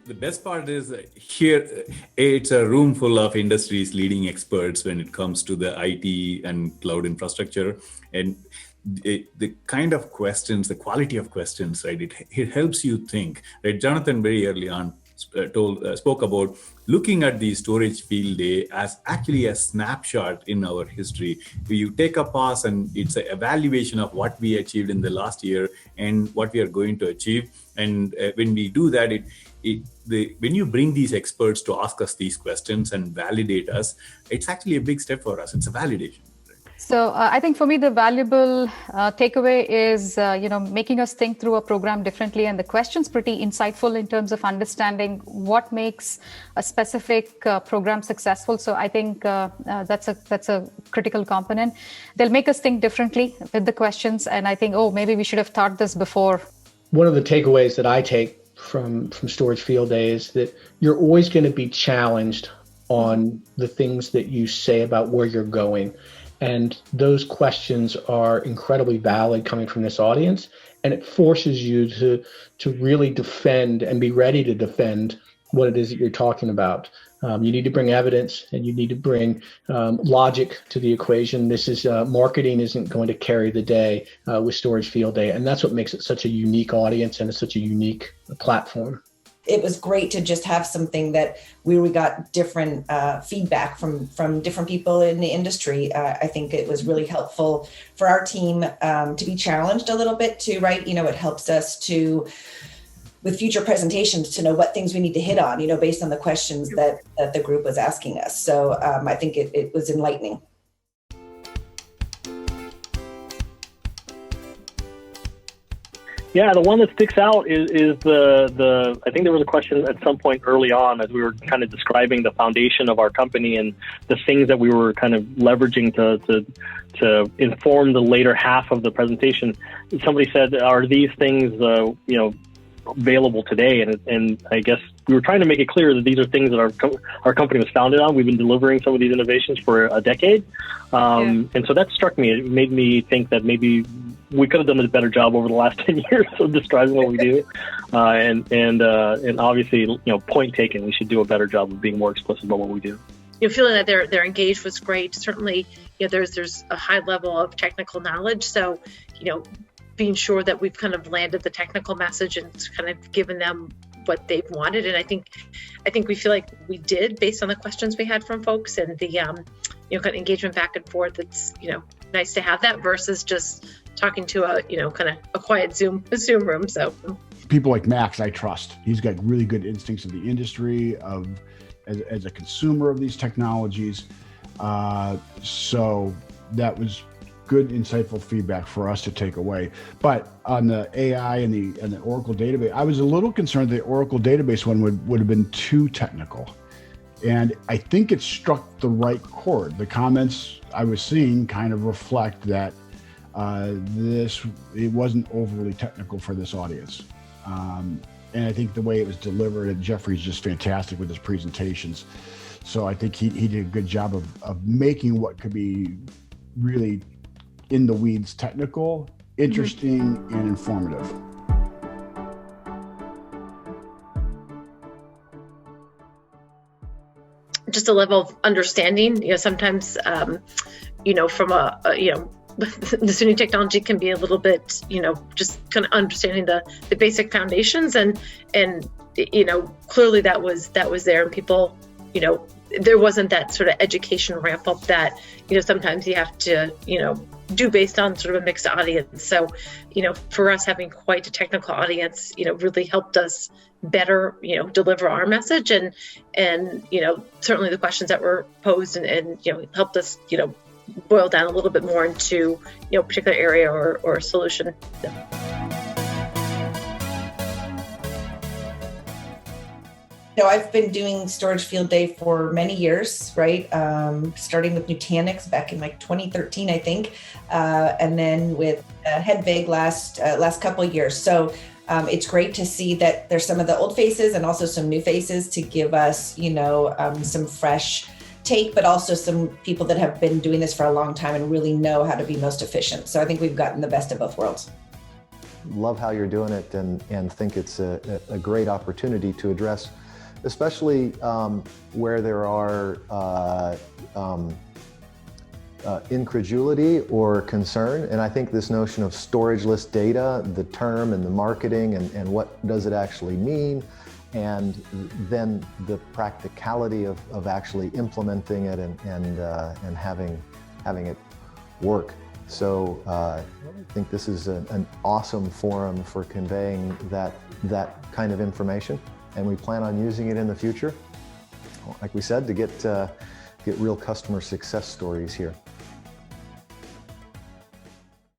The best part is here, it's a room full of industry's leading experts when it comes to the IT and cloud infrastructure. And the kind of questions, the quality of questions, right? It helps you think, right? Jonathan very early on spoke about looking at the storage field day as actually a snapshot in our history. You take a pause and it's an evaluation of what we achieved in the last year and what we are going to achieve. And when we do that, when you bring these experts to ask us these questions and validate us, it's actually a big step for us. It's a validation. So I think for me, the valuable takeaway is, making us think through a program differently. And the question's pretty insightful in terms of understanding what makes a specific program successful. So I think that's a critical component. They'll make us think differently with the questions. And I think, maybe we should have thought this before. One of the takeaways that I take from Storage Field Day is that you're always going to be challenged on the things that you say about where you're going. And those questions are incredibly valid coming from this audience. And it forces you to really defend and be ready to defend what it is that you're talking about. You need to bring evidence and you need to bring logic to the equation. This is marketing isn't going to carry the day with Storage Field Day. And that's what makes it such a unique audience and it's such a unique platform. It was great to just have something that we got different feedback from different people in the industry. I think it was really helpful for our team to be challenged a little bit too, right? It helps us to, with future presentations, to know what things we need to hit on, based on the questions that the group was asking us. So I think it was enlightening. Yeah, the one that sticks out is the I think there was a question at some point early on as we were kind of describing the foundation of our company and the things that we were kind of leveraging to inform the later half of the presentation. Somebody said, "Are these things available today?" And I guess we were trying to make it clear that these are things that our company was founded on. We've been delivering some of these innovations for a decade, and so that struck me. It made me think that maybe we could have done a better job over the last 10 years of describing what we do, and obviously, point taken. We should do a better job of being more explicit about what we do. Feeling that they're engaged was great. Certainly, there's a high level of technical knowledge. So, being sure that we've kind of landed the technical message and kind of given them what they've wanted. And I think we feel like we did based on the questions we had from folks and the kind of engagement back and forth. It's nice to have that versus just talking to a kind of a quiet Zoom room. So people like Max, I trust. He's got really good instincts of the industry, as a consumer of these technologies. So that was good, insightful feedback for us to take away. But on the AI and the Oracle database, I was a little concerned the Oracle database one would have been too technical. And I think it struck the right chord. The comments I was seeing kind of reflect that it wasn't overly technical for this audience. And I think the way it was delivered, and Jeffrey's just fantastic with his presentations. So I think he did a good job of making what could be really in the weeds technical, interesting, and informative. Just a level of understanding, sometimes, from Nasuni technology can be a little bit, just kind of understanding the basic foundations and clearly that was there and people, there wasn't that sort of education ramp up that, sometimes you have to, do based on sort of a mixed audience. So, for us having quite a technical audience, really helped us better, deliver our message and, certainly the questions that were posed and helped us, boil down a little bit more into, a particular area or solution. I've been doing Storage Field Day for many years, right? Starting with Nutanix back in 2013, I think, and then with Hedvig last couple of years. So it's great to see that there's some of the old faces and also some new faces to give us, some fresh take, but also some people that have been doing this for a long time and really know how to be most efficient. So I think we've gotten the best of both worlds. love how you're doing it, and think it's a great opportunity to address, especially where there are incredulity or concern. And I think this notion of storageless data, the term and the marketing, and what does it actually mean, and then the practicality of actually implementing it and having it work. So I think this is an awesome forum for conveying that kind of information, and we plan on using it in the future, like we said, to get real customer success stories here.